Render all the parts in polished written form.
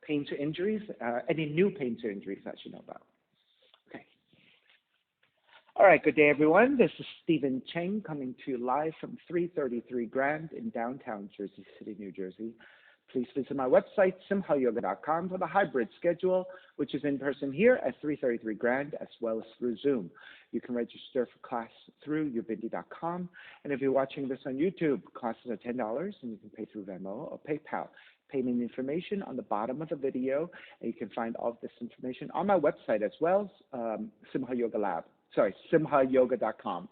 pains or injuries, any new pains or injuries that you know about. Okay. All right, good day, everyone. This is Stephen Cheng coming to you live from 333 Grand in downtown Jersey City, New Jersey. Please visit my website, simhayoga.com, for the hybrid schedule, which is in person here at 333 Grand as well as through Zoom. You can register for class through ubindi.com. And if you're watching this on YouTube, classes are $10 and you can pay through Venmo or PayPal. Payment information on the bottom of the video, and you can find all of this information on my website as well, Simha Yoga Lab. Sorry, simhayoga.com.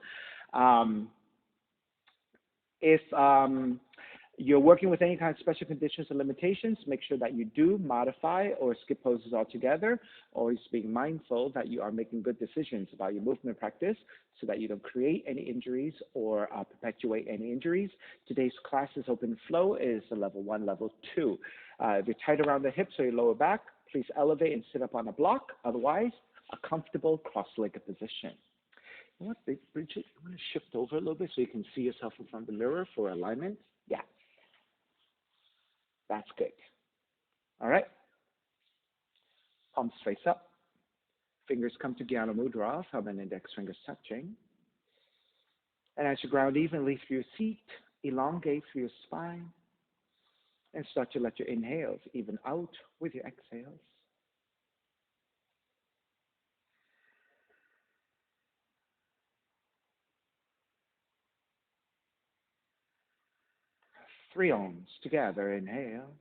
If you're working with any kind of special conditions or limitations, make sure that you do modify or skip poses altogether, always being mindful that you are making good decisions about your movement practice so that you don't create any injuries or perpetuate any injuries. Today's class is open flow, is a level 1, level 2. If you're tight around the hips or your lower back, please elevate and sit up on a block. Otherwise, a comfortable cross-legged position. You know what, Bridget, you want to shift over a little bit so you can see yourself in front of the mirror for alignment? Yeah. That's good. All right. Palms face up. Fingers come to Jnana Mudra, thumb and index fingers touching. And as you ground evenly through your seat, elongate through your spine, and start to let your inhales even out with your exhales. Three ohms together. Inhale.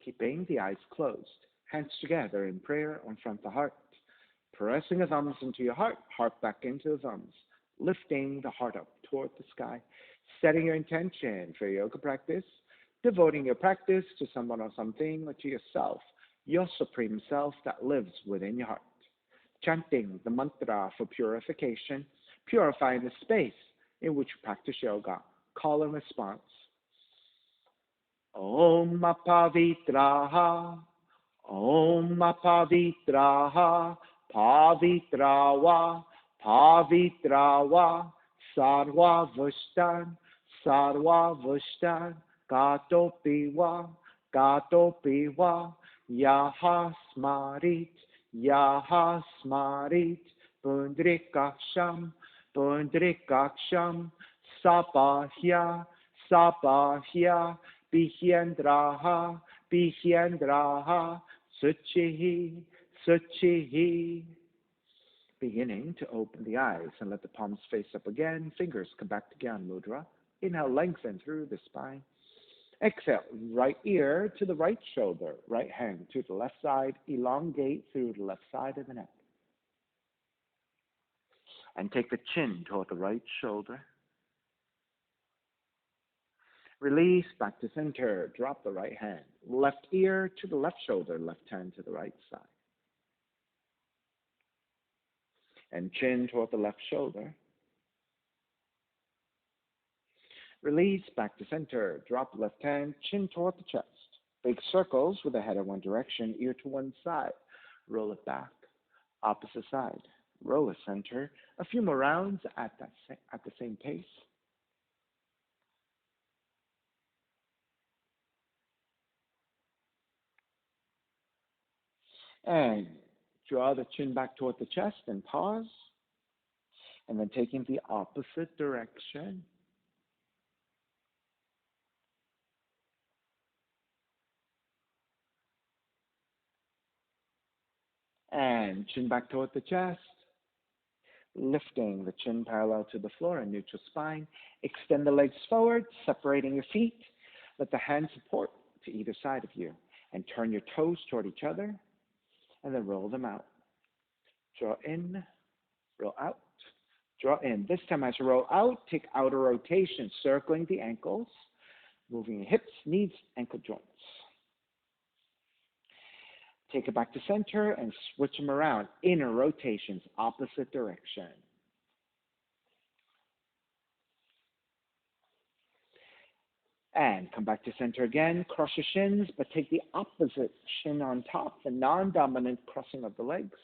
Keeping the eyes closed, hands together in prayer in front of the heart, pressing the thumbs into your heart, heart back into the thumbs, lifting the heart up toward the sky, setting your intention for your yoga practice, devoting your practice to someone or something or to yourself, your supreme self that lives within your heart, chanting the mantra for purification, purifying the space in which you practice yoga, call and response. Om Pavitraha, Om Pavitraha, Pavitrawa, Pavitrawa, Sarva Vushtan, Sarva Vushtan, Gato Piwa, Yaha Smarit, Yaha Smarit, Pundrikaksham, Pundrikaksham, Sapahya, Sapahya, Bihyendraha, Bihyendraha, Suchihi, Suchihi. Beginning to open the eyes and let the palms face up again. Fingers come back to Jnana Mudra. Inhale, lengthen through the spine. Exhale, right ear to the right shoulder, right hand to the left side. Elongate through the left side of the neck. And take the chin toward the right shoulder. Release back to center. Drop the right hand. Left ear to the left shoulder. Left hand to the right side. And chin toward the left shoulder. Release back to center. Drop left hand. Chin toward the chest. Big circles with the head in one direction. Ear to one side. Roll it back. Opposite side. Roll it center. A few more rounds at the same pace. And draw the chin back toward the chest and pause. And then taking the opposite direction. And chin back toward the chest. Lifting the chin parallel to the floor and neutral spine. Extend the legs forward, separating your feet. Let the hands support to either side of you. And turn your toes toward each other. And then roll them out. Draw in, roll out, draw in. This time as you roll out, take outer rotation, circling the ankles, moving your hips, knees, ankle joints. Take it back to center and switch them around. Inner rotations, opposite direction. And come back to center again. Cross your shins, but take the opposite shin on top, the non-dominant crossing of the legs.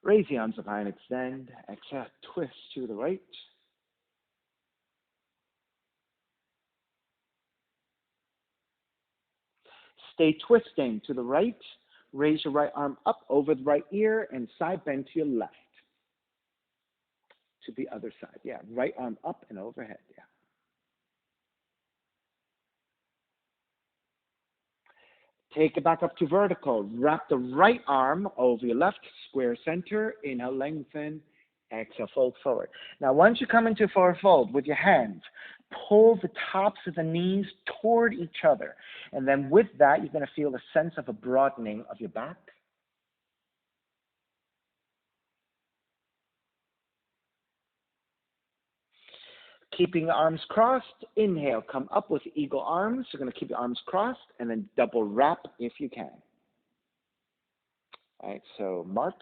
Raise the arms up high and extend. Exhale, twist to the right. Stay twisting to the right. Raise your right arm up over the right ear and side bend to your left. To the other side. Yeah, right arm up and overhead. Yeah. Take it back up to vertical. Wrap the right arm over your left, square center. Inhale, lengthen. Exhale, fold forward. Now, once you come into forward fold with your hands, pull the tops of the knees toward each other. And then with that, you're going to feel a sense of a broadening of your back. Keeping your arms crossed, inhale, come up with eagle arms. You're going to keep your arms crossed and then double wrap if you can. All right, so mark,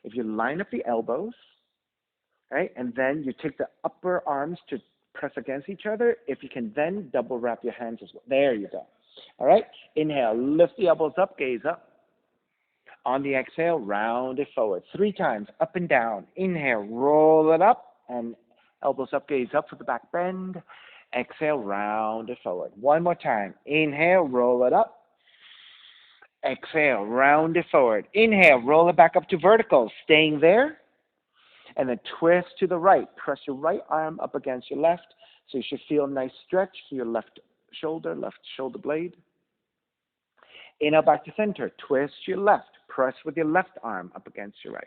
if you line up the elbows, right, and then you take the upper arms to press against each other. If you can then double wrap your hands as well. There you go. All right, inhale, lift the elbows up, gaze up. On the exhale, round it forward. 3 times, up and down. Inhale, roll it up, and elbows up, gaze up for the back bend. Exhale, round it forward. 1 more time. Inhale, roll it up. Exhale, round it forward. Inhale, roll it back up to vertical, staying there. And then twist to the right. Press your right arm up against your left. So you should feel a nice stretch for your left shoulder blade. Inhale back to center. Twist to your left. Press with your left arm up against your right.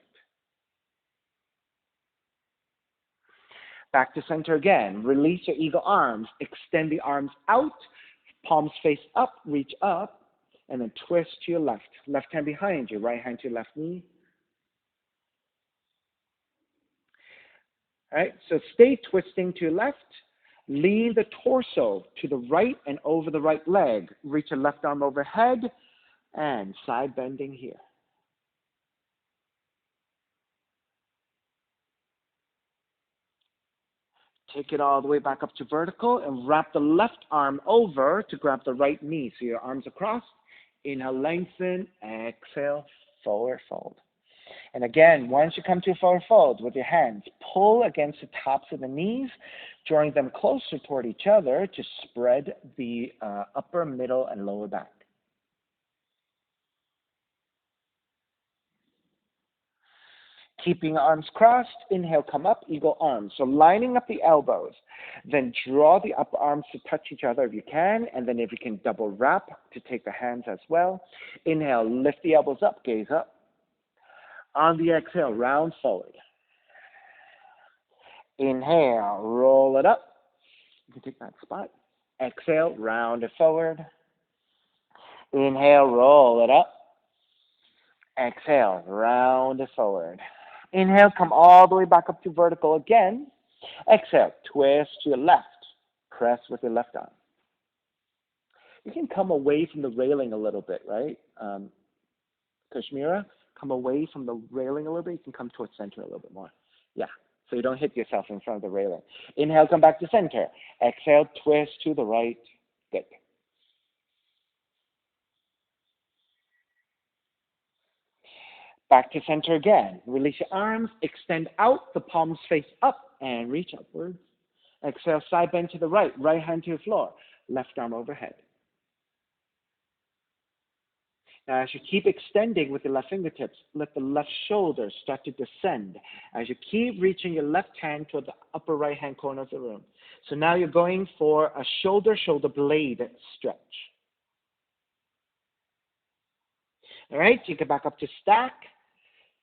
Back to center again. Release your eagle arms. Extend the arms out. Palms face up. Reach up. And then twist to your left. Left hand behind you. Right hand to your left knee. All right, so stay twisting to your left. Lean the torso to the right and over the right leg. Reach your left arm overhead and side bending here. Take it all the way back up to vertical and wrap the left arm over to grab the right knee. So your arms are crossed. Inhale, lengthen. Exhale, forward fold. And again, once you come to a forward fold with your hands, pull against the tops of the knees, drawing them closer toward each other to spread the upper, middle, and lower back. Keeping arms crossed, inhale, come up, eagle arms. So lining up the elbows, then draw the upper arms to touch each other if you can, and then if you can double wrap to take the hands as well. Inhale, lift the elbows up, gaze up. On the exhale, round forward. Inhale, roll it up. You can take that spot. Exhale, round it forward. Inhale, roll it up. Exhale, round it forward. Inhale, come all the way back up to vertical again. Exhale, twist to your left. Press with your left arm. You can come away from the railing a little bit, right? Kashmira, come away from the railing a little bit. You can come towards center a little bit more. Yeah, so you don't hit yourself in front of the railing. Inhale, come back to center. Exhale, twist to the right. Good. Back to center again. Release your arms. Extend out. The palms face up and reach upwards. Exhale, side bend to the right. Right hand to the floor. Left arm overhead. Now, as you keep extending with the left fingertips, let the left shoulder start to descend as you keep reaching your left hand toward the upper right-hand corner of the room. So now you're going for a shoulder blade stretch. All right, take it back up to stack,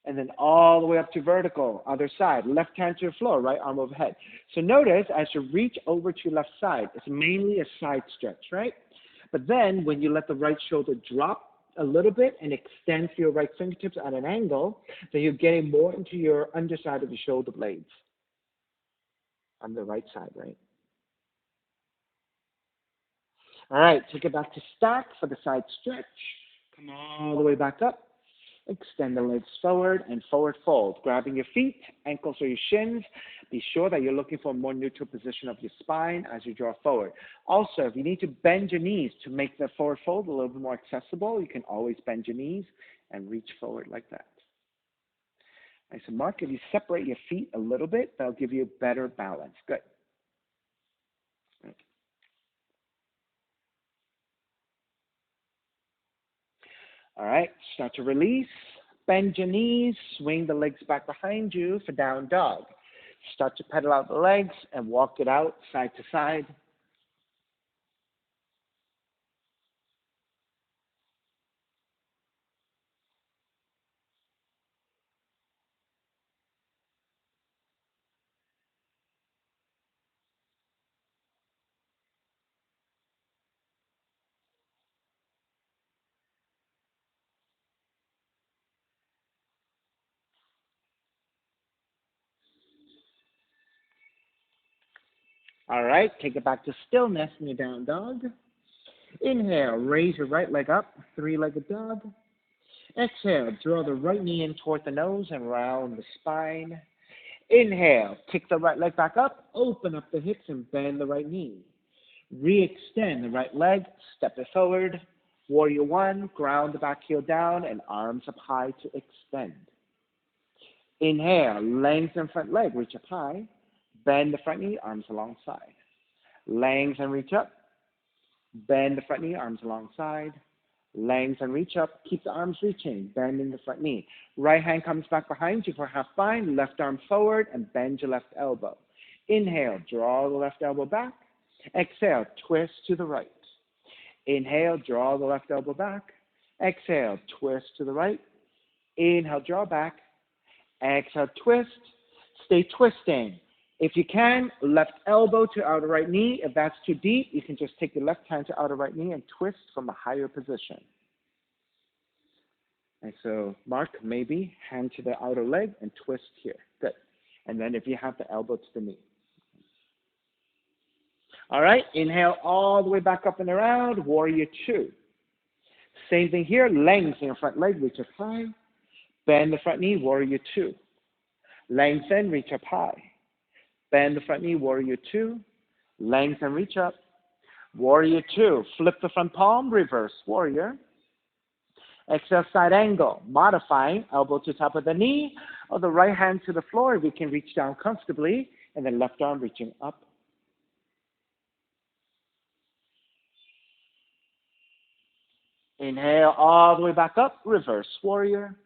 and then all the way up to vertical, other side. Left hand to the floor, right arm overhead. So notice as you reach over to your left side, it's mainly a side stretch, right? But then when you let the right shoulder drop a little bit and extend your right fingertips at an angle, then you're getting more into your underside of the shoulder blades on the right side, right? All right, take it back to stack for the side stretch. Come all the way back up. Extend the legs forward and forward fold. Grabbing your feet, ankles or your shins. Be sure that you're looking for a more neutral position of your spine as you draw forward. Also, if you need to bend your knees to make the forward fold a little bit more accessible, you can always bend your knees and reach forward like that. Nice and Mark, if you separate your feet a little bit, that'll give you better balance. Good. All right, start to release. Bend your knees, swing the legs back behind you for down dog. Start to pedal out the legs and walk it out side to side. All right, take it back to stillness in your down dog. Inhale, raise your right leg up, three-legged dog. Exhale, draw the right knee in toward the nose and round the spine. Inhale, kick the right leg back up, open up the hips and bend the right knee. Re-extend the right leg, step it forward. Warrior one, ground the back heel down and arms up high to extend. Inhale, lengthen front leg, reach up high. Bend the front knee, arms alongside. Lengthen, reach up. Bend the front knee, arms alongside. Lengthen, reach up. Keep the arms reaching, bending the front knee. Right hand comes back behind you for half bind. Left arm forward and bend your left elbow. Inhale, draw the left elbow back. Exhale, twist to the right. Inhale, draw the left elbow back. Exhale, twist to the right. Inhale, draw back. Exhale, twist. Stay twisting. If you can, left elbow to outer right knee. If that's too deep, you can just take your left hand to outer right knee and twist from a higher position. And so, Mark, maybe hand to the outer leg and twist here. Good. And then if you have the elbow to the knee. All right, inhale all the way back up and around, warrior two. Same thing here, lengthen your front leg, reach up high. Bend the front knee, warrior two. Lengthen, reach up high. Bend the front knee, warrior two. Lengthen, reach up. Warrior two. Flip the front palm, reverse warrior. Exhale, side angle. Modifying, elbow to top of the knee, or the right hand to the floor. We can reach down comfortably, and then left arm reaching up. Inhale all the way back up, reverse warrior.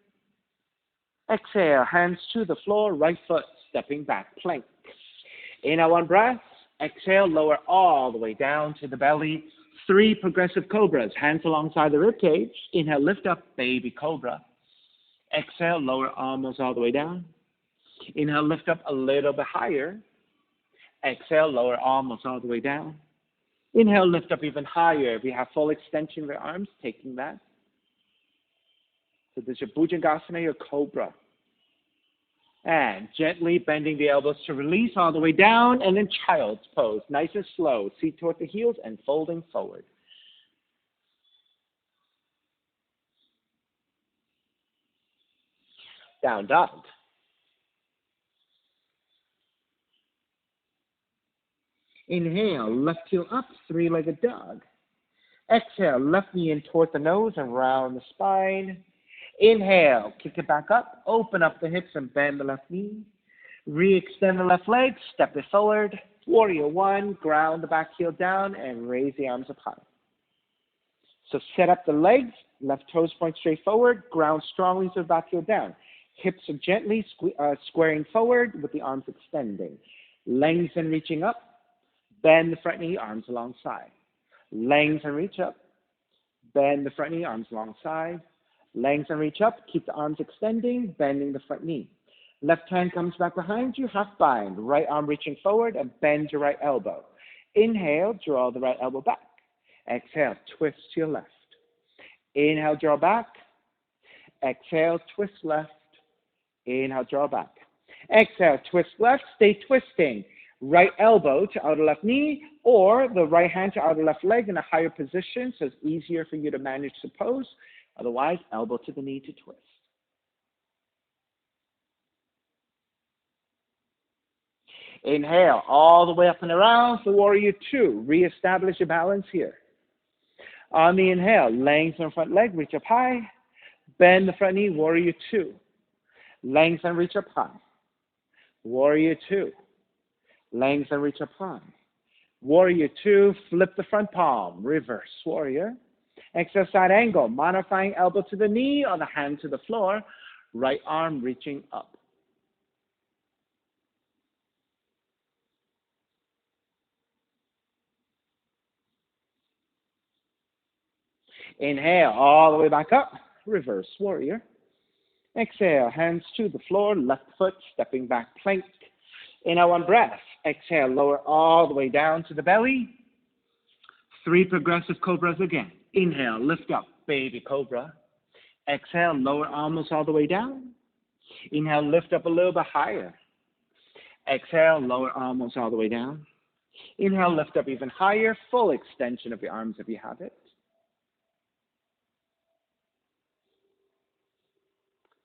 Exhale, hands to the floor, right foot stepping back, plank. Inhale, one breath. Exhale, lower all the way down to the belly. 3 progressive cobras, hands alongside the rib cage. Inhale, lift up, baby cobra. Exhale, lower almost all the way down. Inhale, lift up a little bit higher. Exhale, lower almost all the way down. Inhale, lift up even higher. If you have full extension of your arms, taking that. So this is your Bhujangasana, your cobra. And gently bending the elbows to release all the way down, and then child's pose. Nice and slow. Seat toward the heels and folding forward. Down dog. Inhale, left heel up, 3-legged dog. Exhale, left knee in toward the nose and round the spine. Inhale, kick it back up, open up the hips and bend the left knee. Re-extend the left leg, step it forward. Warrior one, ground the back heel down and raise the arms up high. So set up the legs, left toes point straight forward, ground strongly to the back heel down. Hips are gently squaring forward with the arms extending. Lengthen, reaching up. Bend the front knee, arms alongside. Lengthen, reach up. Bend the front knee, arms alongside. Lengthen, reach up. Keep the arms extending, bending the front knee. Left hand comes back behind you, half bind. Right arm reaching forward and bend your right elbow. Inhale, draw the right elbow back. Exhale, twist to your left. Inhale, draw back. Exhale, twist left. Inhale, draw back. Exhale, twist left. Stay twisting. Right elbow to outer left knee, or the right hand to outer left leg in a higher position so it's easier for you to manage the pose. Otherwise, elbow to the knee to twist. Inhale all the way up and around for warrior two. Reestablish your balance here. On the inhale, lengthen front leg, reach up high. Bend the front knee, warrior two. Lengthen, reach up high. Warrior two. Lengthen, reach up high. Warrior two, flip the front palm, reverse warrior. Exhale, side angle, modifying elbow to the knee or the hand to the floor. Right arm reaching up. Inhale, all the way back up, reverse warrior. Exhale, hands to the floor, left foot stepping back plank. Inhale, one breath. Exhale, lower all the way down to the belly. 3 progressive cobras again. Inhale, lift up, baby cobra. Exhale, lower almost all the way down. Inhale, lift up a little bit higher. Exhale, lower almost all the way down. Inhale, lift up even higher, full extension of your arms if you have it.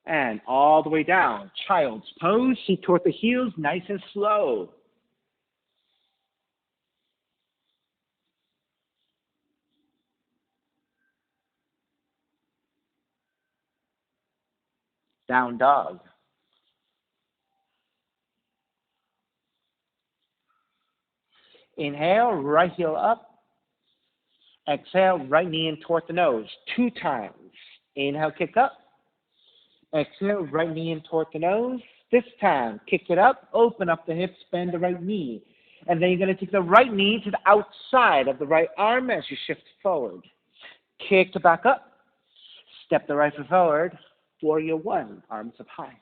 And all the way down, child's pose, feet toward the heels, nice and slow. Down dog. Inhale, right heel up. Exhale, right knee in toward the nose, 2 times. Inhale, kick up. Exhale, right knee in toward the nose. This time, kick it up, open up the hips, bend the right knee. And then you're going to take the right knee to the outside of the right arm as you shift forward. Kick it back up. Step the right foot forward. Warrior one, arms up high.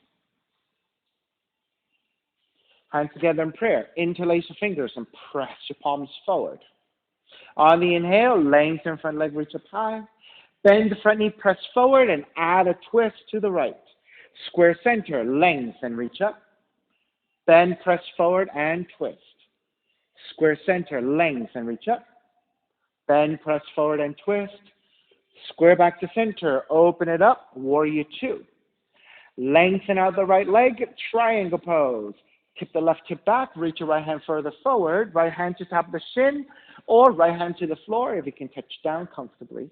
Hands together in prayer. Interlace your fingers and press your palms forward. On the inhale, lengthen front leg, reach up high. Bend the front knee, press forward, and add a twist to the right. Square center, lengthen, reach up. Bend, press forward, and twist. Square center, lengthen, reach up. Bend, press forward, and twist. Square back to center, open it up, warrior two. Lengthen out the right leg, triangle pose. Tip the left hip back, reach your right hand further forward, right hand to top of the shin, or right hand to the floor if you can touch down comfortably.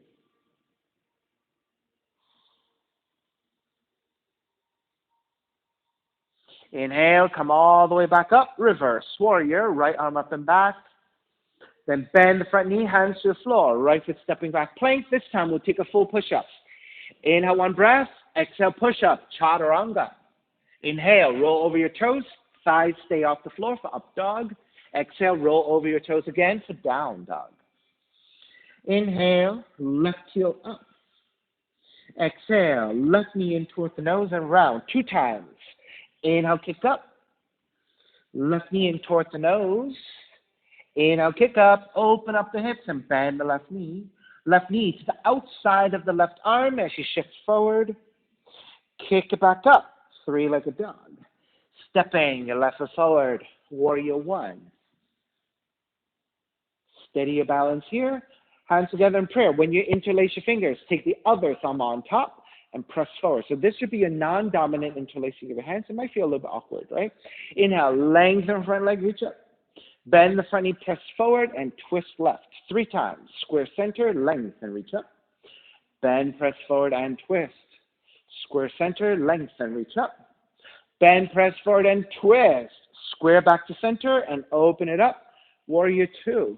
Inhale, come all the way back up, reverse warrior, right arm up and back. Then bend the front knee, hands to the floor, right foot stepping back plank. This time we'll take a full push-up. Inhale, one breath. Exhale, push-up, chaturanga. Inhale, roll over your toes. Thighs stay off the floor for up dog. Exhale, roll over your toes again for down dog. Inhale, left heel up. Exhale, left knee in toward the nose and round 2 times. Inhale, kick up. Left knee in toward the nose. Inhale, kick up. Open up the hips and bend the left knee. Left knee to the outside of the left arm as you shift forward. Kick it back up. 3-legged dog. Stepping your left foot forward. Warrior one. Steady your balance here. Hands together in prayer. When you interlace your fingers, take the other thumb on top and press forward. So this should be a non-dominant interlacing of your hands. It might feel a little bit awkward, right? Inhale, lengthen front leg, reach up. Bend the front knee, press forward, and twist left. 3 times. Square center, lengthen, reach up. Bend, press forward, and twist. Square center, lengthen, reach up. Bend, press forward, and twist. Square back to center, and open it up. Warrior two.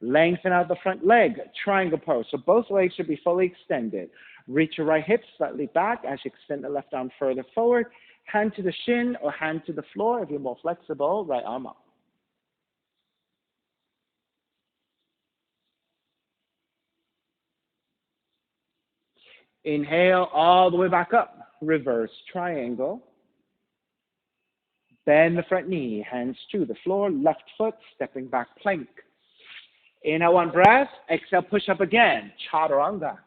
Lengthen out the front leg, triangle pose. So both legs should be fully extended. Reach your right hip slightly back as you extend the left arm further forward. Hand to the shin or hand to the floor if you're more flexible. Right arm up. Inhale all the way back up. Reverse triangle. Bend the front knee, hands to the floor, left foot, stepping back plank. Inhale, one breath. Exhale, push up again. Chaturanga.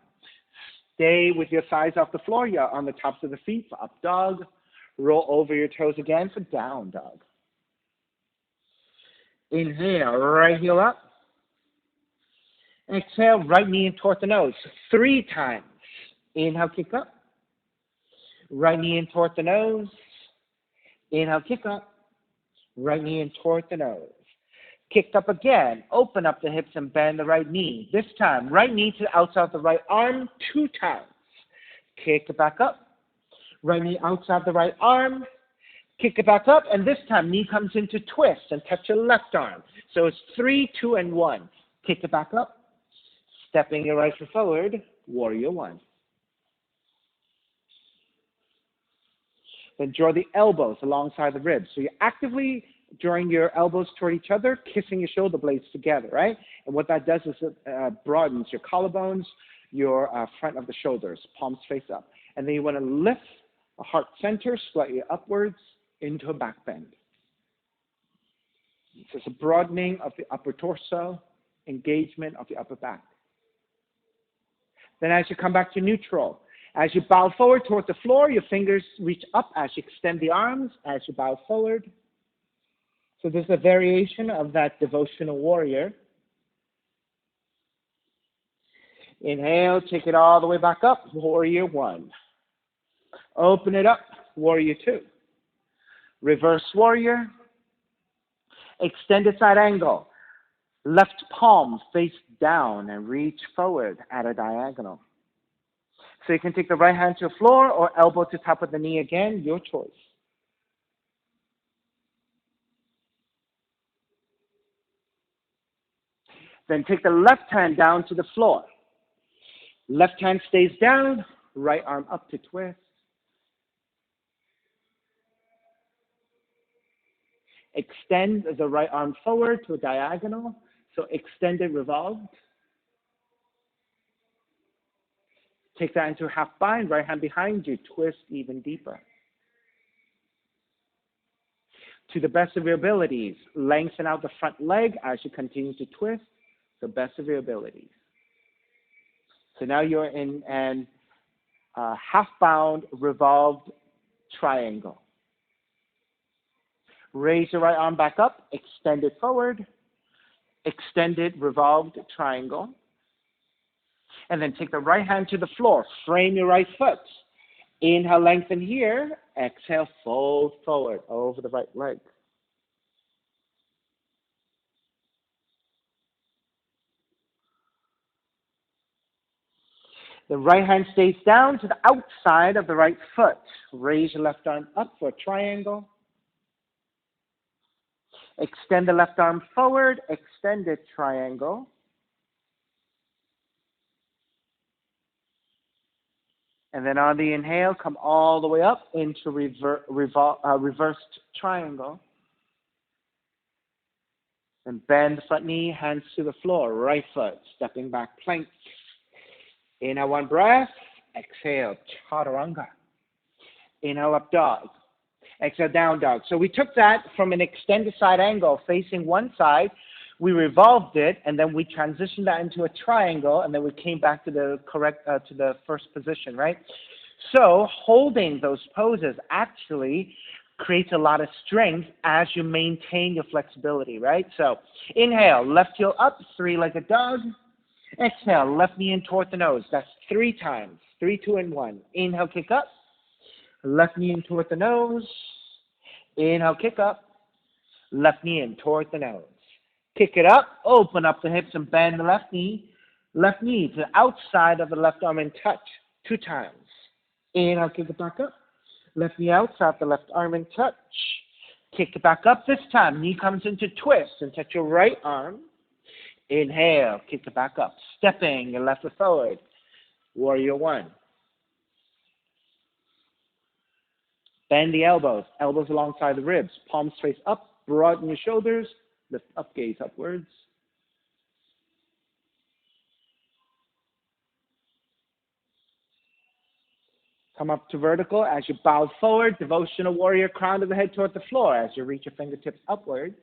Stay with your thighs off the floor. You're on the tops of the feet for up dog. Roll over your toes again for down dog. Inhale, right heel up. Exhale, right knee in toward the nose. 3 times. Inhale, kick up. Right knee in toward the nose. Inhale, kick up. Right knee in toward the nose. Kicked up again. Open up the hips and bend the right knee. This time, right knee to the outside of the right arm 2 times. Kick it back up. Right knee outside the right arm. Kick it back up. And this time, knee comes into twist and touch your left arm. So it's 3, 2, and 1. Kick it back up. Stepping your right foot forward. Warrior 1. Then draw the elbows alongside the ribs. So you're actively drawing your elbows toward each other, kissing your shoulder blades together, right? And what that does is it broadens your collarbones, your front of the shoulders, palms face up. And then you want to lift a heart center slightly upwards into a back bend. So it's a broadening of the upper torso, engagement of the upper back. Then as you come back to neutral, as you bow forward toward the floor, your fingers reach up as you extend the arms, as you bow forward. So this is a variation of that devotional warrior. Inhale, take it all the way back up, warrior 1. Open it up, warrior 2. Reverse warrior. Extended side angle. Left palm face down and reach forward at a diagonal. So you can take the right hand to the floor or elbow to top of the knee again, your choice. Then take the left hand down to the floor. Left hand stays down, right arm up to twist. Extend the right arm forward to a diagonal, so extended, revolved. Take that into a half bind, right hand behind you, twist even deeper. To the best of your abilities, lengthen out the front leg as you continue to twist, the best of your abilities. So now you're in an half-bound, revolved triangle. Raise your right arm back up, extend it forward, extended, revolved triangle. And then take the right hand to the floor, frame your right foot. Inhale, lengthen here. Exhale, fold forward over the right leg. The right hand stays down to the outside of the right foot. Raise your left arm up for a triangle. Extend the left arm forward, extended triangle. And then on the inhale, come all the way up into reversed triangle. And bend the front knee, hands to the floor, right foot, stepping back, plank. Inhale, 1 breath. Exhale, chaturanga. Inhale, up dog. Exhale, down dog. So we took that from an extended side angle facing one side. We revolved it, and then we transitioned that into a triangle, and then we came back to the to the first position, right? So holding those poses actually creates a lot of strength as you maintain your flexibility, right? So inhale, left heel up, 3-legged dog. Exhale, left knee in toward the nose. That's 3 times. 3, 2, and 1. Inhale, kick up. Left knee in toward the nose. Inhale, kick up. Left knee in toward the nose. Kick it up. Open up the hips and bend the left knee. Left knee to the outside of the left arm and touch 2 times. Inhale, kick it back up. Left knee outside the left arm and touch. Kick it back up this time. Knee comes into twist and touch your right arm. Inhale, kick it back up. Stepping your left foot forward. Warrior 1. Bend the elbows. Elbows alongside the ribs. Palms face up. Broaden your shoulders. Lift up, gaze upwards. Come up to vertical as you bow forward. Devotional warrior, crown of the head toward the floor as you reach your fingertips upwards.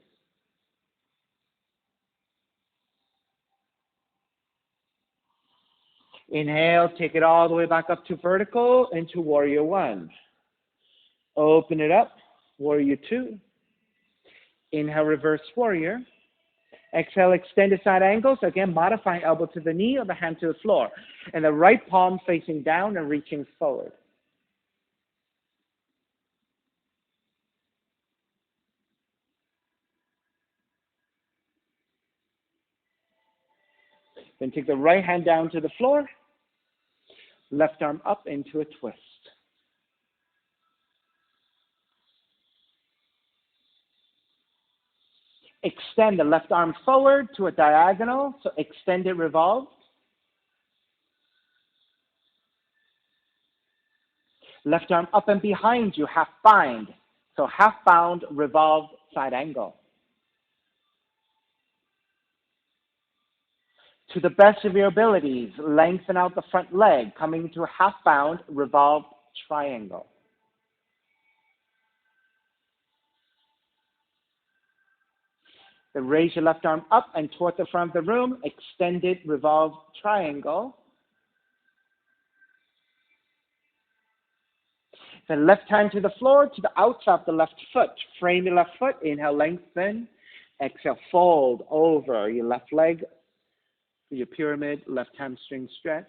Inhale, take it all the way back up to vertical into warrior 1. Open it up, warrior 2. Inhale, reverse warrior. Exhale, extended side angles. Again, modifying elbow to the knee or the hand to the floor. And the right palm facing down and reaching forward. Then take the right hand down to the floor. Left arm up into a twist. Extend the left arm forward to a diagonal, so extend it, revolve. Left arm up and behind you, half bind. So half bound, revolved, side angle. To the best of your abilities, lengthen out the front leg, coming to a half bound, revolved triangle. Then raise your left arm up and toward the front of the room, extended, revolved triangle. Then left hand to the floor, to the outside of the left foot. Frame your left foot, inhale, lengthen. Exhale, fold over your left leg, your pyramid, left hamstring stretch.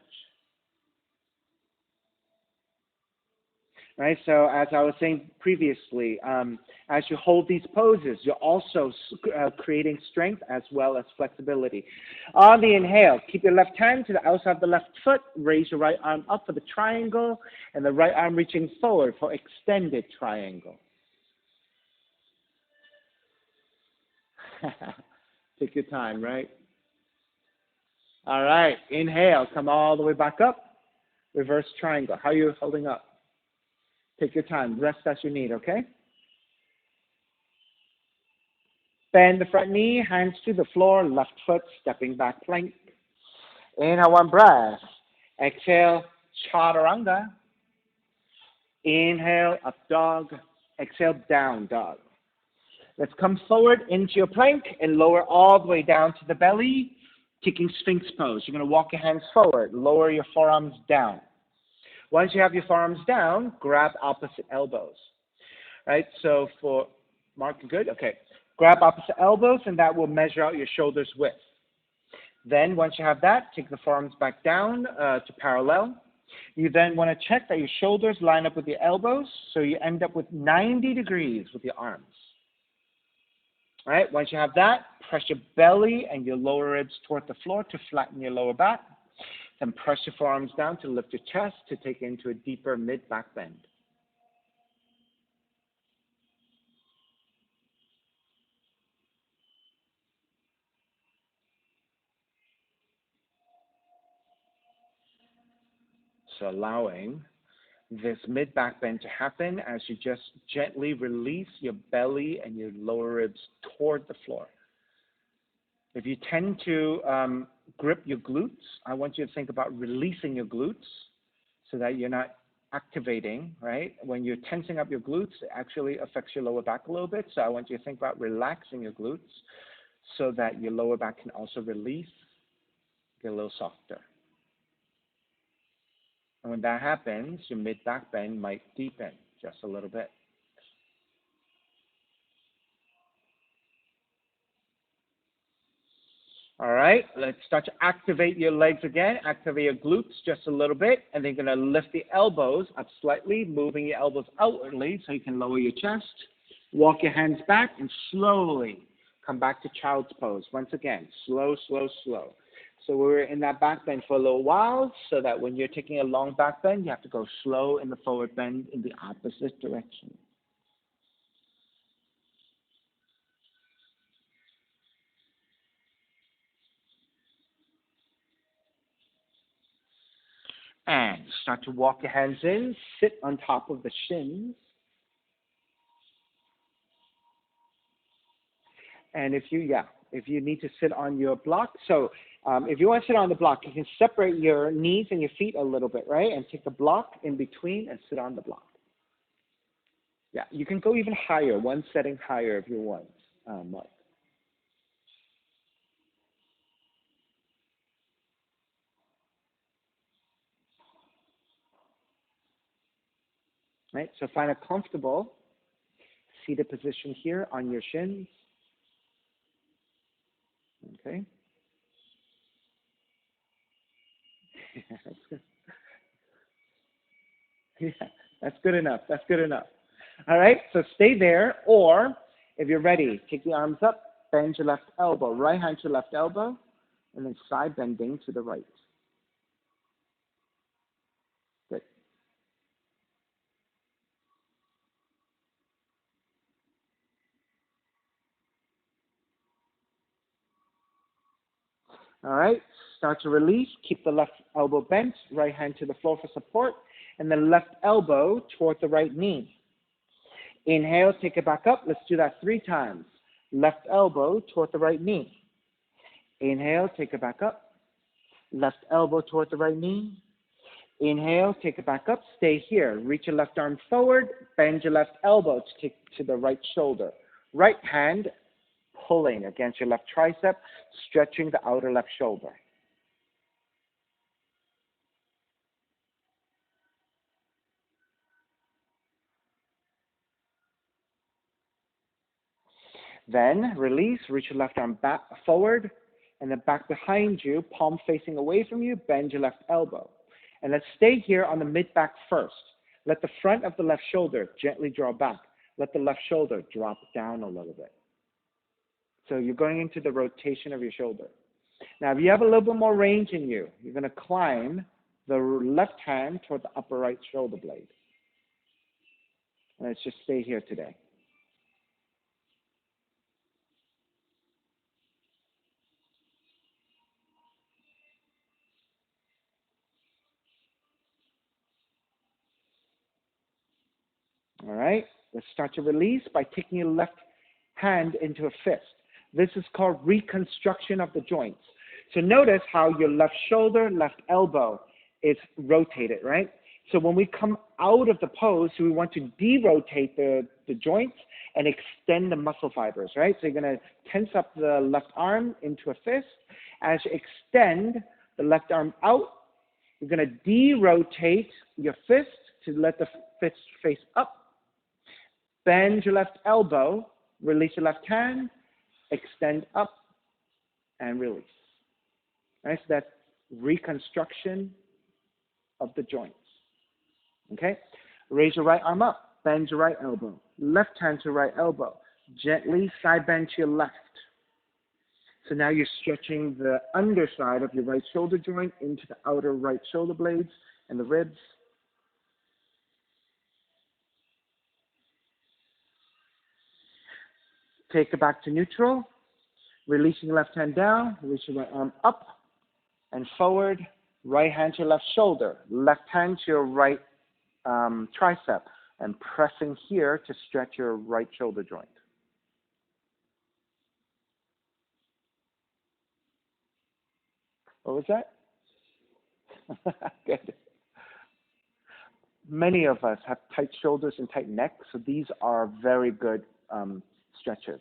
Right, so as I was saying previously, as you hold these poses, you're also creating strength as well as flexibility. On the inhale, keep your left hand to the outside of the left foot, raise your right arm up for the triangle, and the right arm reaching forward for extended triangle. Take your time, right? All right, inhale, come all the way back up, reverse triangle. How are you holding up? Take your time. Rest as you need, okay? Bend the front knee, hands to the floor, left foot, stepping back plank. Inhale, one breath. Exhale, chaturanga. Inhale, up dog. Exhale, down dog. Let's come forward into your plank and lower all the way down to the belly, taking Sphinx pose. You're going to walk your hands forward, lower your forearms down. Once you have your forearms down, grab opposite elbows. Right, so for Mark, good? Okay. Grab opposite elbows, and that will measure out your shoulders width. Then once you have that, take the forearms back down to parallel. You then want to check that your shoulders line up with your elbows, so you end up with 90 degrees with your arms. All right, once you have that, press your belly and your lower ribs toward the floor to flatten your lower back. Then press your forearms down to lift your chest to take it into a deeper mid-back bend. So allowing this mid-back bend to happen as you just gently release your belly and your lower ribs toward the floor. If you tend to grip your glutes, I want you to think about releasing your glutes so that you're not activating, right? When you're tensing up your glutes, it actually affects your lower back a little bit. So I want you to think about relaxing your glutes so that your lower back can also release, get a little softer. And when that happens, your mid-back bend might deepen just a little bit. All right, let's start to activate your legs again. Activate your glutes just a little bit, and then you're going to lift the elbows up slightly, moving your elbows outwardly so you can lower your chest. Walk your hands back and slowly come back to child's pose. Once again, slow, slow, slow. So we're in that back bend for a little while so that when you're taking a long back bend, you have to go slow in the forward bend in the opposite direction. And start to walk your hands in, sit on top of the shins. And if you need to sit on your block, so if you want to sit on the block, you can separate your knees and your feet a little bit, right? And take the block in between and sit on the block. Yeah, you can go even higher, one setting higher if you want, Mark. Right, so find a comfortable seated position here on your shins. Okay. That's good. Yeah, that's good enough. That's good enough. All right, so stay there, or if you're ready, take the arms up, bend your left elbow, right hand to left elbow, and then side bending to the right. Good. All right, start to release. Keep the left elbow bent, right hand to the floor for support, and the left elbow toward the right knee. Inhale, take it back up. Let's do that 3 times. Left elbow toward the right knee. Inhale, take it back up. Left elbow toward the right knee. Inhale, take it back up. Stay here. Reach your left arm forward. Bend your left elbow to take to the right shoulder. Right hand pulling against your left tricep, stretching the outer left shoulder. Then release, reach your left arm back forward, and then back behind you, palm facing away from you, bend your left elbow. And let's stay here on the mid-back first. Let the front of the left shoulder gently draw back. Let the left shoulder drop down a little bit. So you're going into the rotation of your shoulder. Now, if you have a little bit more range in you, you're going to climb the left hand toward the upper right shoulder blade. And let's just stay here today. All right, let's start to release by taking your left hand into a fist. This is called reconstruction of the joints. So notice how your left shoulder, left elbow is rotated, right? So when we come out of the pose, we want to de-rotate the joints and extend the muscle fibers, right? So you're going to tense up the left arm into a fist. As you extend the left arm out, you're going to de-rotate your fist to let the fist face up. Bend your left elbow, release your left hand, extend up, and release. Right, so that's reconstruction of the joints. Okay? Raise your right arm up, bend your right elbow, left hand to right elbow, gently side bend to your left. So now you're stretching the underside of your right shoulder joint into the outer right shoulder blades and the ribs. Take it back to neutral, releasing left hand down, release your right arm up and forward, right hand to your left shoulder, left hand to your right tricep, and pressing here to stretch your right shoulder joint. What was that? Good. Many of us have tight shoulders and tight necks, so these are very good stretches.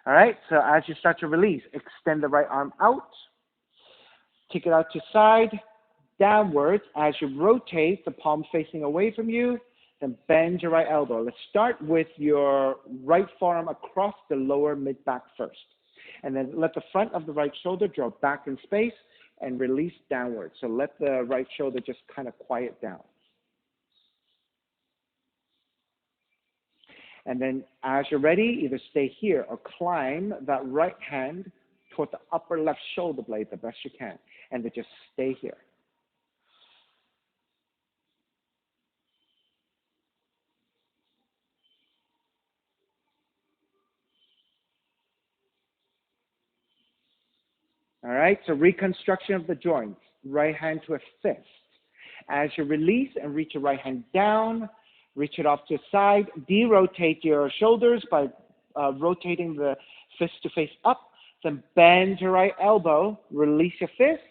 All right, so as you start to release, extend the right arm out, take it out to side, downwards. As you rotate, the palm facing away from you, then bend your right elbow. Let's start with your right forearm across the lower mid-back first. And then let the front of the right shoulder draw back in space and release downward. So let the right shoulder just kind of quiet down. And then as you're ready, either stay here or climb that right hand toward the upper left shoulder blade the best you can. And then just stay here. All right, so reconstruction of the joints, right hand to a fist. As you release and reach your right hand down, reach it off to the side, de-rotate your shoulders by rotating the fist to face up, then bend your right elbow, release your fist,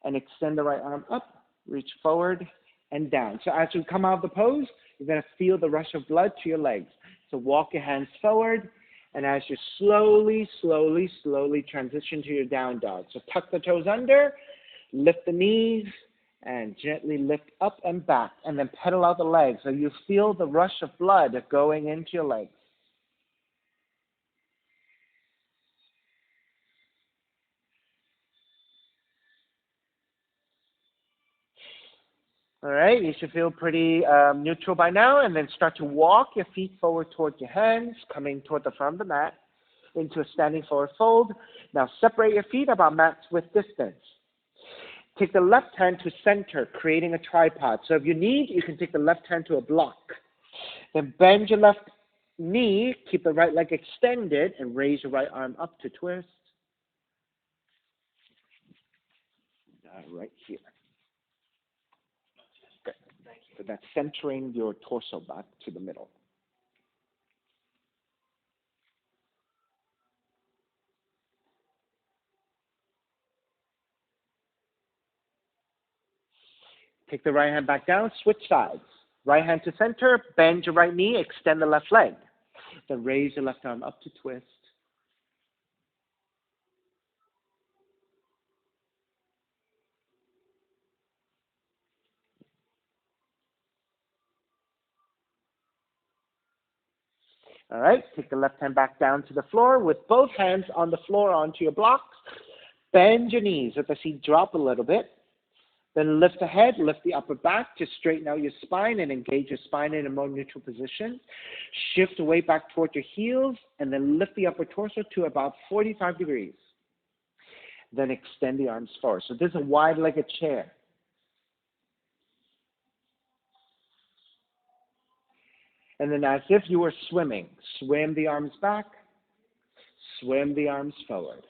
and extend the right arm up, reach forward and down. So as you come out of the pose, you're going to feel the rush of blood to your legs. So walk your hands forward, and as you slowly, slowly, slowly transition to your down dog. So tuck the toes under, lift the knees, and gently lift up and back, and then pedal out the legs. So you feel the rush of blood going into your legs. All right, you should feel pretty neutral by now, and then start to walk your feet forward towards your hands, coming toward the front of the mat, into a standing forward fold. Now separate your feet about mat's width distance. Take the left hand to center, creating a tripod. So if you need, you can take the left hand to a block. Then bend your left knee, keep the right leg extended, and raise your right arm up to twist. Right here. Good. So that's centering your torso back to the middle. Take the right hand back down, switch sides. Right hand to center, bend your right knee, extend the left leg. Then raise your left arm up to twist. All right, take the left hand back down to the floor with both hands on the floor onto your blocks. Bend your knees, let the seat drop a little bit. Then lift the head, lift the upper back to straighten out your spine and engage your spine in a more neutral position. Shift the weight back toward your heels and then lift the upper torso to about 45 degrees. Then extend the arms forward. So this is a wide-legged chair. And then as if you were swimming, swim the arms back, swim the arms forward,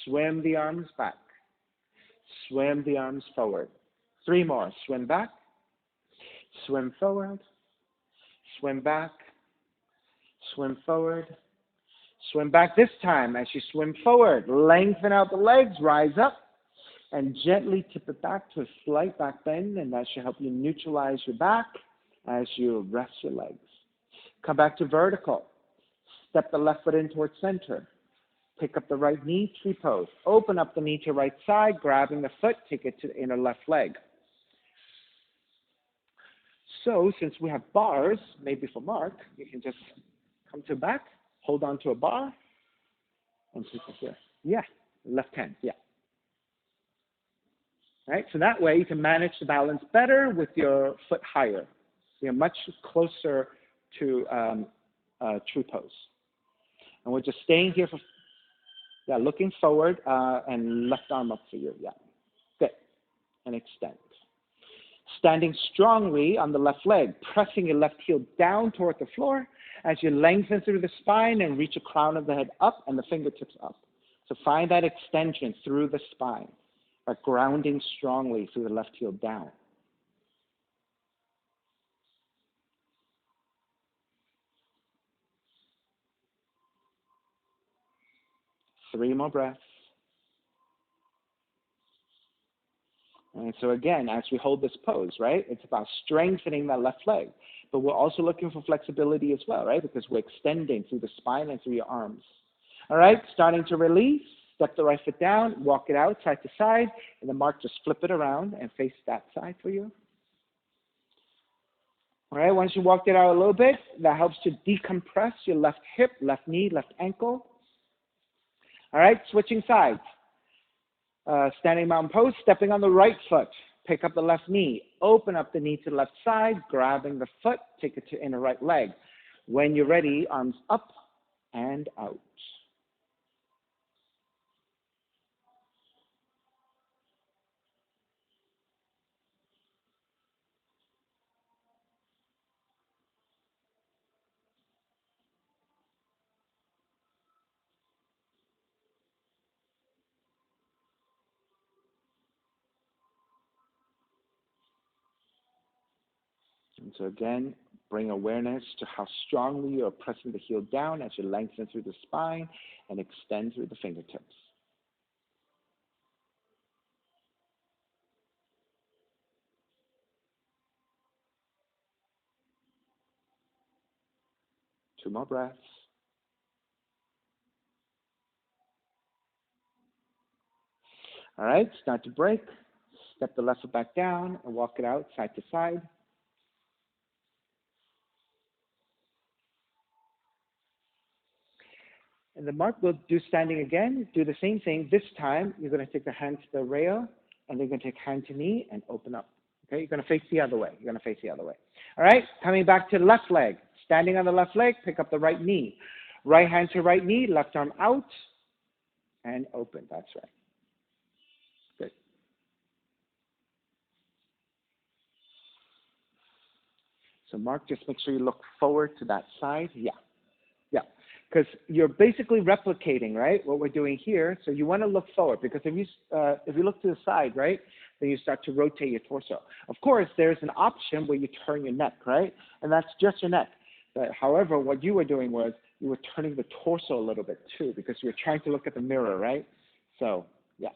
swim the arms back, swim the arms forward. 3 more. Swim back, swim forward, swim back, swim forward, swim back. This time, as you swim forward, lengthen out the legs, rise up, and gently tip it back to a slight back bend, and that should help you neutralize your back as you rest your legs. Come back to vertical. Step the left foot in towards center. Pick up the right knee, tree pose. Open up the knee to right side, grabbing the foot, take it to the inner left leg. So since we have bars, maybe for Mark, you can just come to back, hold on to a bar, and take it here. Yeah, left hand, yeah. Right, so that way you can manage the balance better with your foot higher. So you're much closer to tree pose. And we're just staying here for, yeah, looking forward and left arm up for you, yeah. Good, and extend. Standing strongly on the left leg, pressing your left heel down toward the floor as you lengthen through the spine and reach the crown of the head up and the fingertips up. So find that extension through the spine by grounding strongly through the left heel down. Three more breaths. And so again, as we hold this pose, right, it's about strengthening that left leg. But we're also looking for flexibility as well, right, because we're extending through the spine and through your arms. All right, starting to release. Step the right foot down, walk it out side to side, and then Mark, just flip it around and face that side for you. All right, once you walked it out a little bit, that helps to decompress your left hip, left knee, left ankle. All right, switching sides. Standing mountain pose, stepping on the right foot. Pick up the left knee. Open up the knee to the left side, grabbing the foot, take it to inner right leg. When you're ready, arms up and out. And so again, bring awareness to how strongly you're pressing the heel down as you lengthen through the spine and extend through the fingertips. Two more breaths. All right, start to break. Step the left foot back down and walk it out side to side. And then Mark will do standing again. Do the same thing. This time, you're going to take the hand to the rail, and then you're going to take hand to knee and open up. Okay, you're going to face the other way. You're going to face the other way. All right, coming back to left leg. Standing on the left leg, pick up the right knee. Right hand to right knee, left arm out, and open. That's right. Good. So Mark, just make sure you look forward to that side. Yeah, yeah. Because you're basically replicating, right, what we're doing here. So you want to look forward, because if you look to the side, right, then you start to rotate your torso. Of course, there's an option where you turn your neck, right, and that's just your neck. But however, what you were doing was you were turning the torso a little bit too, because you were trying to look at the mirror, right? So, yeah.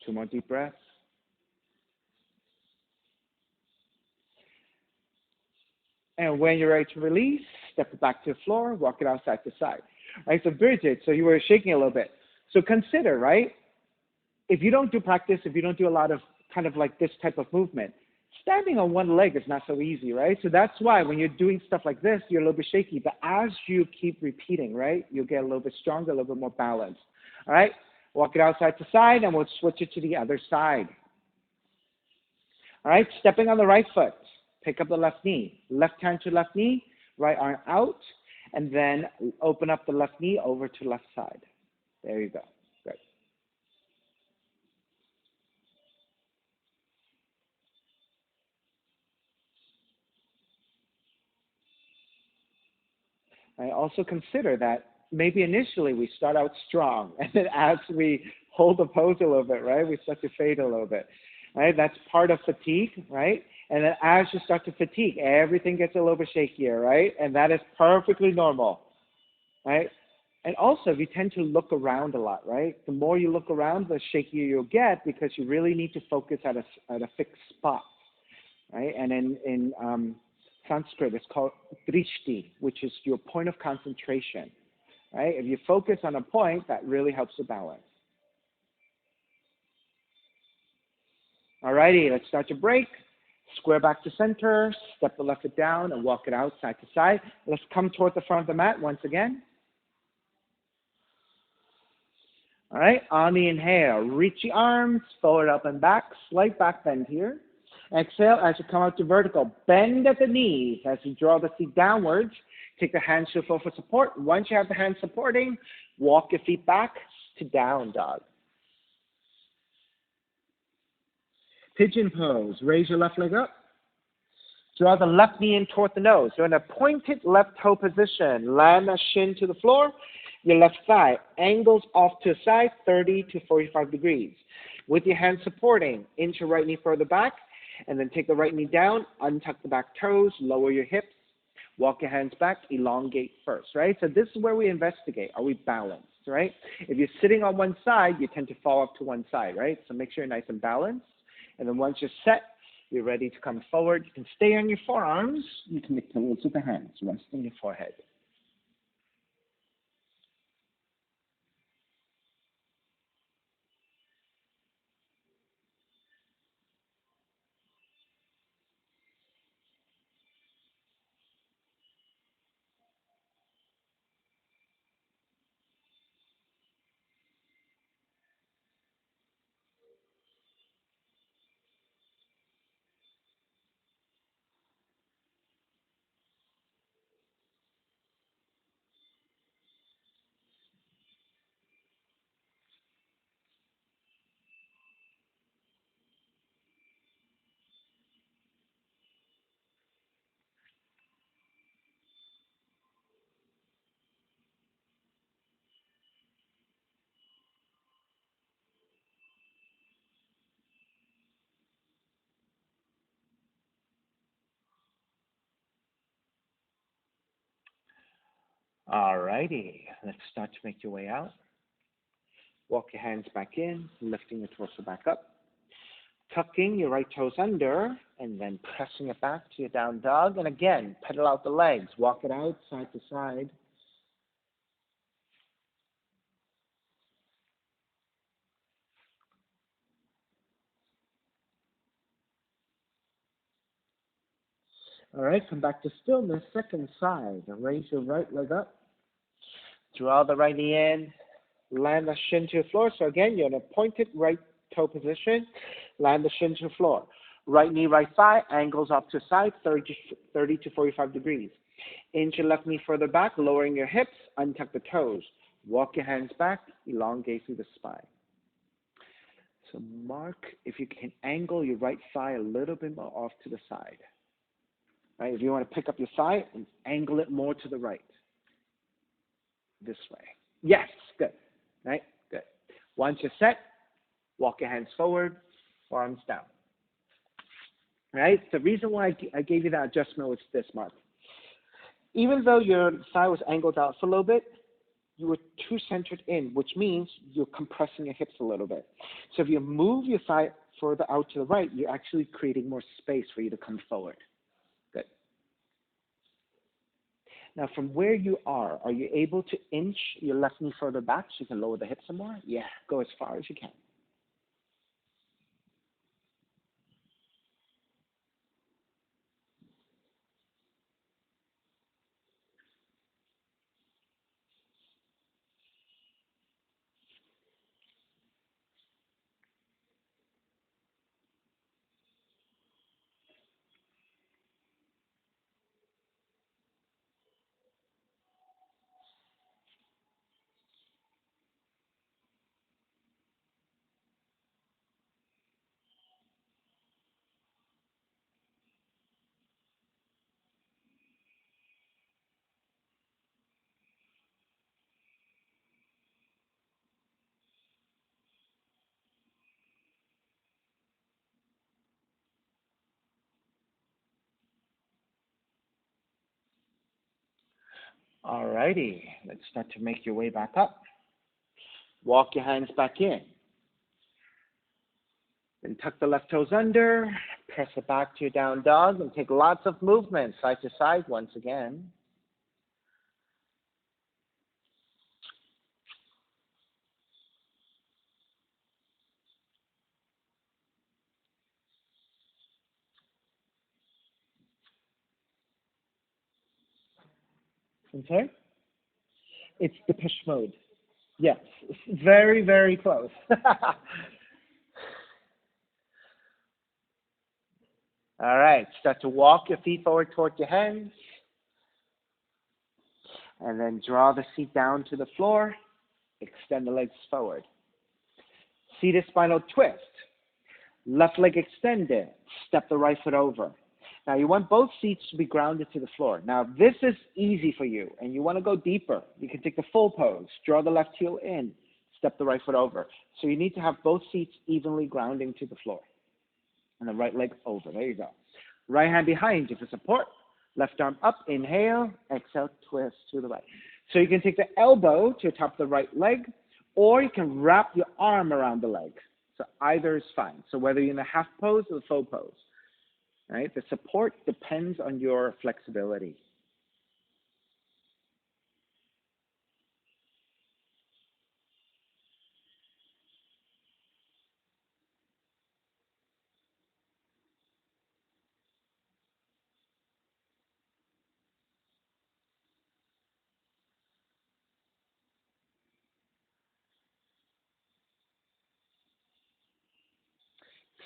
Two more deep breaths. And when you're ready to release, step it back to the floor, walk it out side to side. Right, so Bridget, so you were shaking a little bit. So consider, right, if you don't do practice, if you don't do a lot of kind of like this type of movement, standing on one leg is not so easy, right? So that's why when you're doing stuff like this, you're a little bit shaky. But as you keep repeating, right, you'll get a little bit stronger, a little bit more balanced. All right, walk it out side to side, and we'll switch it to the other side. All right, stepping on the right foot, pick up the left knee. Left hand to left knee, right arm out, and then open up the left knee over to left side. There you go. Good. I also consider that maybe initially we start out strong, and then as we hold the pose a little bit, right, we start to fade a little bit, right? That's part of fatigue, right? And then as you start to fatigue, everything gets a little bit shakier, right? And that is perfectly normal, right? And also, we tend to look around a lot, right? The more you look around, the shakier you'll get, because you really need to focus at a fixed spot, right? And in Sanskrit, it's called drishti, which is your point of concentration, right? If you focus on a point, that really helps the balance. All righty, let's start your break. Square back to center, step the left foot down, and walk it out side to side. Let's come toward the front of the mat once again. All right, on the inhale, reach the arms, forward, up, and back, slight back bend here. Exhale as you come out to vertical. Bend at the knees as you draw the feet downwards. Take the hands to the floor for support. Once you have the hands supporting, walk your feet back to down dog. Pigeon pose. Raise your left leg up. Draw the left knee in toward the nose. You're in a pointed left toe position. Land the shin to the floor. Your left thigh angles off to the side 30 to 45 degrees. With your hands supporting, inch your right knee further back, and then take the right knee down, untuck the back toes, lower your hips, walk your hands back, elongate first, right? So this is where we investigate. Are we balanced, right? If you're sitting on one side, you tend to fall up to one side, right? So make sure you're nice and balanced. And then once you're set, you're ready to come forward. You can stay on your forearms. You can make pillows with the hands, resting your forehead. All righty. Let's start to make your way out. Walk your hands back in, lifting your torso back up. Tucking your right toes under, and then pressing it back to your down dog. And again, pedal out the legs. Walk it out side to side. All right, come back to stillness, second side. Raise your right leg up. Draw the right knee in. Land the shin to the floor. So again, you're in a pointed right toe position. Land the shin to the floor. Right knee, right thigh, angles off to side, 30 to 45 degrees. Inch your left knee further back, lowering your hips, untuck the toes. Walk your hands back, elongate through the spine. So mark if you can angle your right thigh a little bit more off to the side. Right? If you want to pick up your thigh and angle it more to the right. This way. Yes, good. Right? Good. Once you're set, walk your hands forward, arms down. Right? The reason why I gave you that adjustment was this, Mark. Even though your thigh was angled out for a little bit, you were too centered in, which means you're compressing your hips a little bit. So if you move your thigh further out to the right, you're actually creating more space for you to come forward. Good. Now, from where you are you able to inch your left knee further back so you can lower the hips some more? Yeah, go as far as you can. All righty, let's start to make your way back up. Walk your hands back in. Then tuck the left toes under, press it back to your down dog, and take lots of movement side to side once again. Okay? It's the push mode. Yes, very, very close. All right, start to walk your feet forward toward your hands. And then draw the seat down to the floor. Extend the legs forward. Seated spinal twist. Left leg extended. Step the right foot over. Now you want both seats to be grounded to the floor. Now this is easy for you and you want to go deeper. You can take the full pose. Draw the left heel in. Step the right foot over. So you need to have both seats evenly grounding to the floor. And the right leg over. There you go. Right hand behind you for support. Left arm up. Inhale. Exhale. Twist to the right. So you can take the elbow to the top of the right leg, or you can wrap your arm around the leg. So either is fine. So whether you're in the half pose or the full pose. Right? The support depends on your flexibility.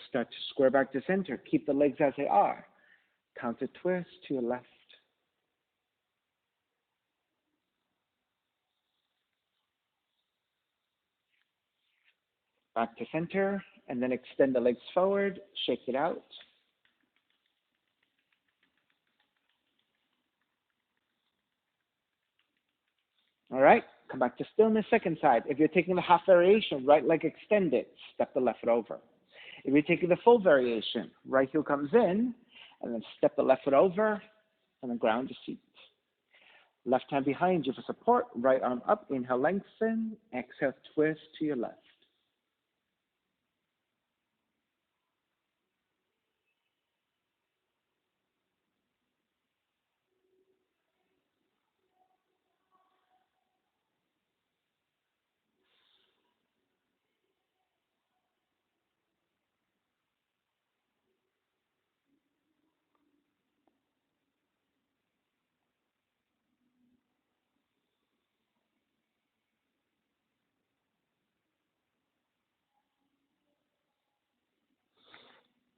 Start to square back to center. Keep the legs as they are. Counter twist to your left. Back to center, and then extend the legs forward. Shake it out. All right, come back to stillness, second side. If you're taking the half variation, right leg extended, step the left foot over. If you're taking the full variation, right heel comes in, and then step the left foot over, and then ground your feet. Left hand behind you for support, right arm up, inhale, lengthen, exhale, twist to your left.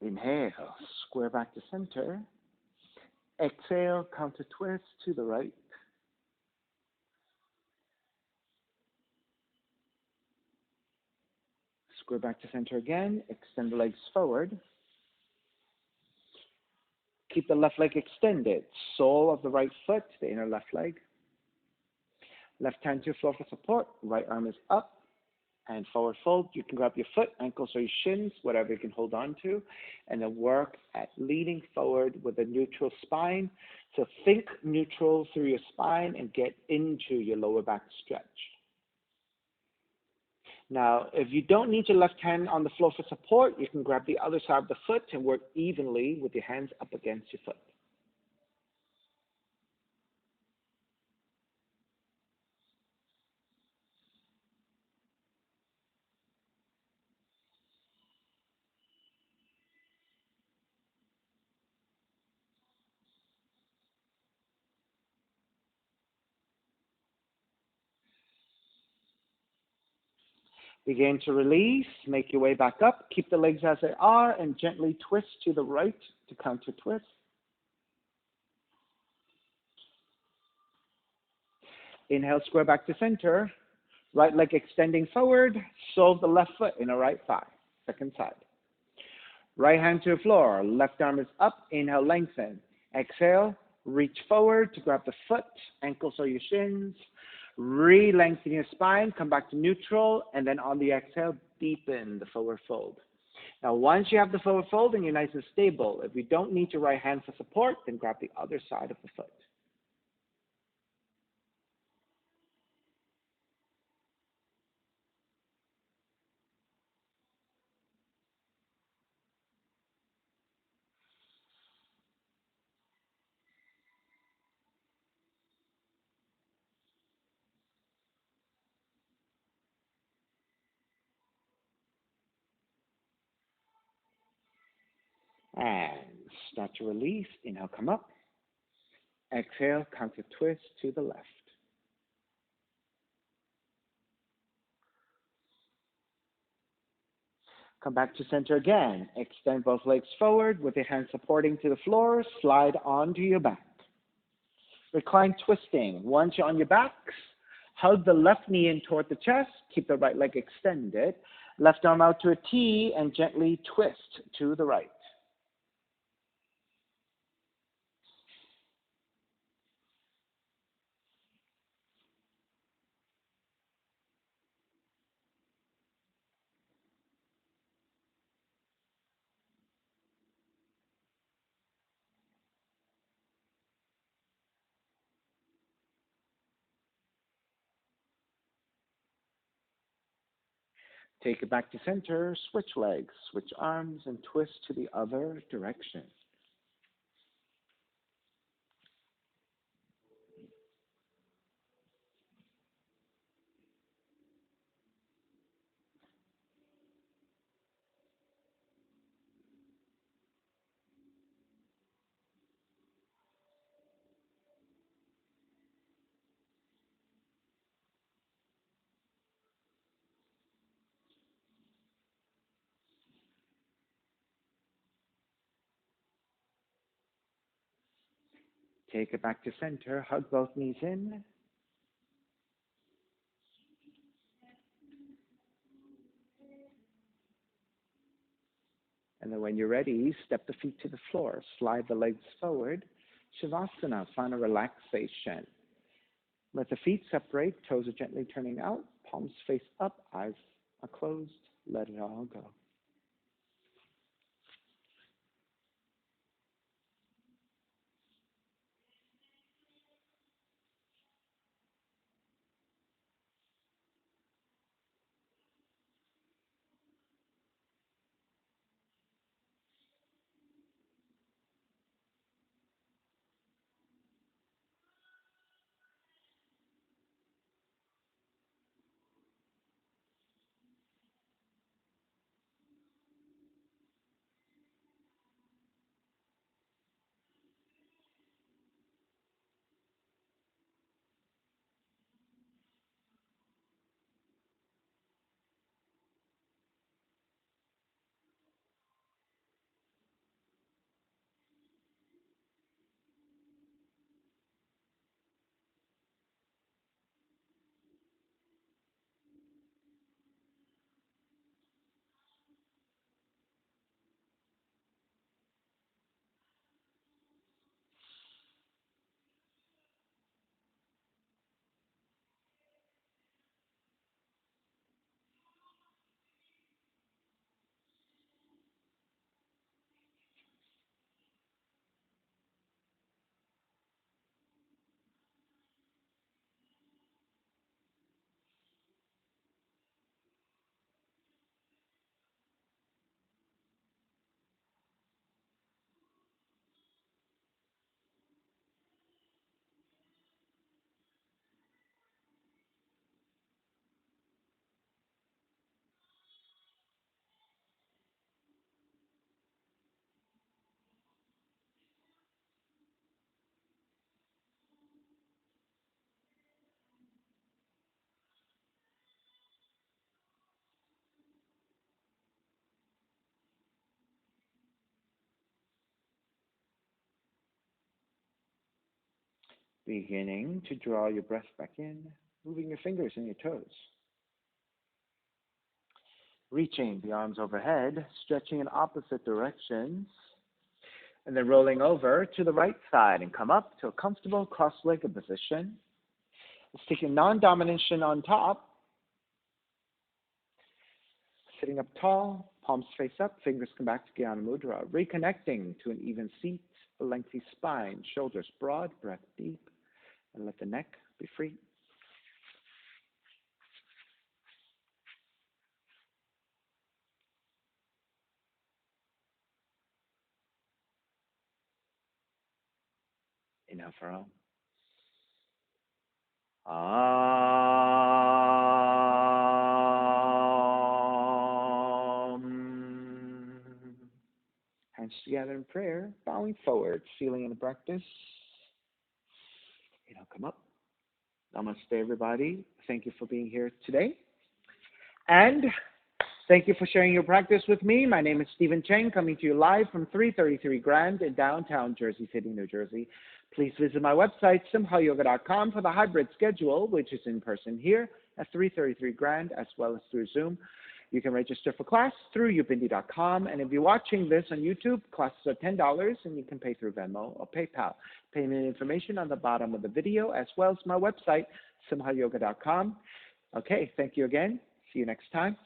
Inhale, square back to center. Exhale, counter twist to the right. Square back to center again. Extend the legs forward. Keep the left leg extended. Sole of the right foot, the inner left leg. Left hand to floor for support. Right arm is up and forward fold. You can grab your foot, ankles, or your shins, whatever you can hold on to, and then work at leaning forward with a neutral spine. So think neutral through your spine and get into your lower back stretch. Now, if you don't need your left hand on the floor for support, you can grab the other side of the foot and work evenly with your hands up against your foot. Begin to release, make your way back up, keep the legs as they are, and gently twist to the right to counter twist. Inhale, square back to center. Right leg extending forward, sole of the left foot in a right thigh, second side. Right hand to the floor, left arm is up, inhale, lengthen. Exhale, reach forward to grab the foot, ankles or your shins. Re-lengthen your spine, come back to neutral, and then on the exhale, deepen the forward fold. Now, once you have the forward fold and you're nice and stable, if you don't need your right hand for support, then grab the other side of the foot. And start to release. Inhale, come up. Exhale, counter twist to the left. Come back to center again. Extend both legs forward with your hands supporting to the floor. Slide onto your back. Recline twisting. Once you're on your backs, hug the left knee in toward the chest. Keep the right leg extended. Left arm out to a T and gently twist to the right. Take it back to center, switch legs, switch arms, and twist to the other direction. Take it back to center, hug both knees in. And then when you're ready, step the feet to the floor, slide the legs forward. Savasana, final relaxation. Let the feet separate, toes are gently turning out, palms face up, eyes are closed. Let it all go. Beginning to draw your breath back in, moving your fingers and your toes. Reaching the arms overhead, stretching in opposite directions, and then rolling over to the right side and come up to a comfortable cross-legged position. Let's take your non-domination on top. Sitting up tall, palms face up, fingers come back to Jnana Mudra. Reconnecting to an even seat, a lengthy spine, shoulders broad, breath deep, and let the neck be free. Inhale for Om. Hands together in prayer, bowing forward, feeling in the practice. Come up. Namaste, everybody. Thank you for being here today. And thank you for sharing your practice with me. My name is Stephen Cheng, coming to you live from 333 Grand in downtown Jersey City, New Jersey. Please visit my website, simhayoga.com, for the hybrid schedule, which is in person here at 333 Grand, as well as through Zoom. You can register for class through ubindi.com. And if you're watching this on YouTube, classes are $10, and you can pay through Venmo or PayPal. Payment information on the bottom of the video, as well as my website, simhayoga.com. Okay, thank you again. See you next time.